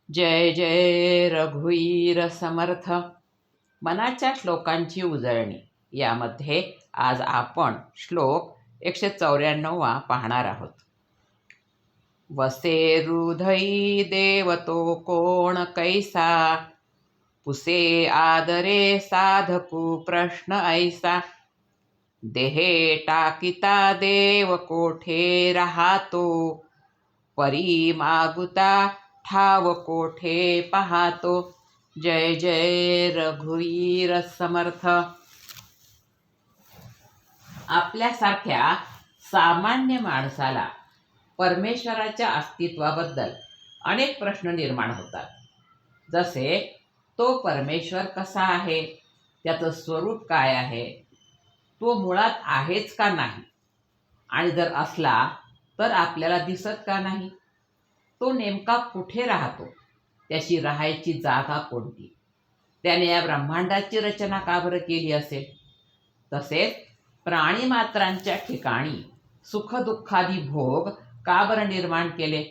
जय जय रघुवीर समर्थ. मनाच्या श्लोकांची उजळणी यामध्ये आज आपण श्लोक 194 पाहणार आहोत. वसे हृदयी देव तो कोण कैसा, पुसे आदरे साधकू प्रश्न ऐसा. देहे टाकिता देव कोठे राहतो, परी मागुता ठाव कोठे पाहतो. जय जय रघुवीर समर्थ. आपल्यासारख्या सामान्य माणसाला परमेश्वराच्या अस्तित्वाबद्दल अनेक प्रश्न निर्माण होतात. जसे तो परमेश्वर कसा आहे, त्याचं स्वरूप काय आहे, तो मुळात आहेच का नाही, आणि जर असला तर आपल्याला दिसत का नाही, तो नेमका कुठे राहतो, त्याची राहायची जागा कोणती, त्याने या ब्रह्मांडाची रचना का बरं केली असेल, तसेच प्राणीमात्रांच्या ठिकाणी सुखदुःखादी भोग का बरं निर्माण केले,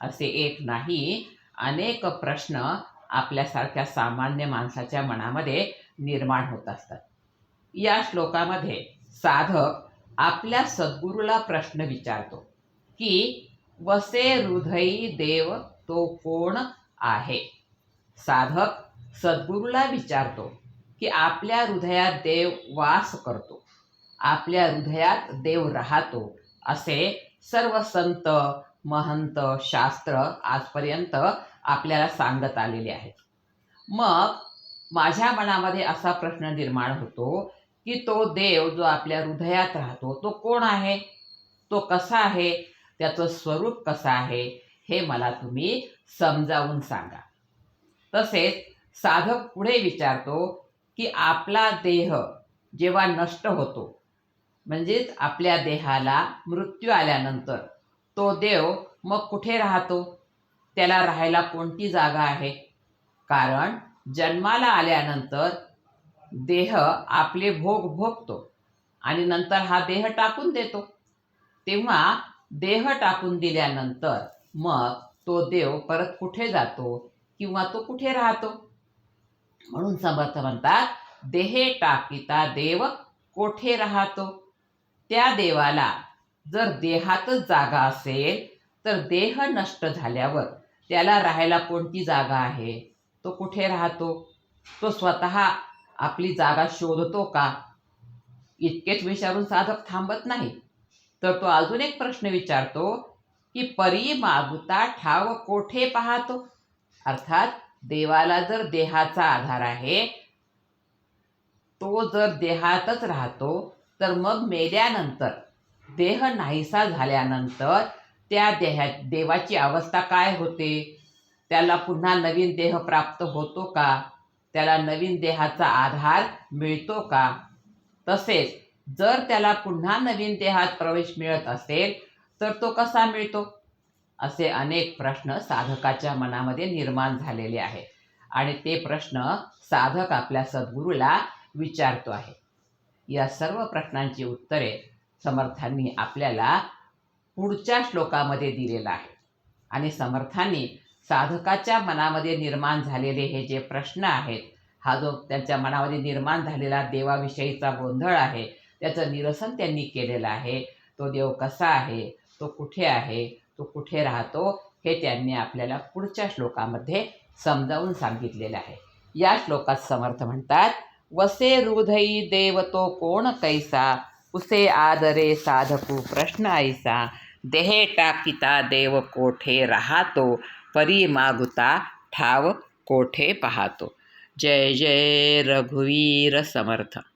असे एक नाही अनेक प्रश्न आपल्यासारख्या सामान्य माणसाच्या मनामध्ये निर्माण होत असतात. या श्लोकामध्ये साधक आपल्या सद्गुरूला प्रश्न विचारतो की वसे हृदयी देव तो कोण आहे. साधक सद्गुरूला विचारतो की आपल्या हृदयात देव वास करतो, आपल्या हृदयात देव राहतो, असे सर्व संत महंत शास्त्र आजपर्यंत आपल्याला सांगत आलेले आहेत. मग माझ्या मनामध्ये असा प्रश्न निर्माण होतो की तो देव जो आपल्या हृदयात राहतो तो कोण आहे, तो कसा आहे, त्याचं स्वरूप कसं आहे, हे मला तुम्ही समजावून सांगा. तसेच साधक पुढे विचारतो की आपला देह जेव्हा नष्ट होतो, म्हणजेच आपल्या देहाला मृत्यू आल्यानंतर तो देव मग कुठे राहतो, त्याला राहायला कोणती जागा आहे. कारण जन्माला आल्यानंतर देह आपले भोग भोगतो आणि नंतर हा देह टाकून देतो. तेव्हा देह टाकून दिल्यानंतर मग तो देव परत कुठे जातो किंवा तो कुठे राहतो. म्हणून समर्थ म्हणतात, देहे टाकिता देव कोठे राहतो. त्या देवाला जर देहातच जागा असेल तर देह नष्ट झाल्यावर त्याला राहायला कोणती जागा आहे, तो कुठे राहतो, तो स्वतः आपली जागा शोधतो का. इतकेच विचारून साधक थांबत नाही, तर तो अजून एक प्रश्न विचारतो की परी मागुता ठाव कोठे पाहतो. अर्थात देवाला जर देहाचा आधार आहे, तो जर देहातच राहतो, तर मग मेल्यानंतर देह नाहीसा झाल्यानंतर त्या देवाची अवस्था काय होते, त्याला पुन्हा नवीन देह प्राप्त होतो का, त्याला नवीन देहाचा आधार मिळतो का. तसेच जर त्याला पुन्हा नवीन देहात प्रवेश मिळत असेल तर तो कसा मिळतो. असे अनेक प्रश्न साधकाच्या मनामध्ये निर्माण झालेले आहेत आणि ते प्रश्न साधक आपल्या सद्गुरूला विचारतो आहे. या सर्व प्रश्नांची उत्तरे समर्थांनी आपल्याला पुढच्या श्लोकामध्ये दिलेलं आहे. आणि समर्थांनी साधकाच्या मनामध्ये निर्माण झालेले हे जे प्रश्न आहेत, हा जो त्यांच्या मनामध्ये निर्माण झालेला देवाविषयीचा गोंधळ आहे, त्याचं निरसन त्यांनी केलेलं आहे. तो देव कसा आहे, तो कुठे आहे, तो कुठे राहतो, हे त्यांनी आपल्याला पुढच्या श्लोकामध्ये समजावून सांगितलेलं आहे. या श्लोकात समर्थ म्हणतात, वसे हृदयी देव तो कोण कैसा, पुसे आदरे साधकू प्रश्न ऐसा. देहे टाकिता देव कोठे राहतो, परी मागुता ठाव कोठे पाहतो. जय जय रघुवीर समर्थ.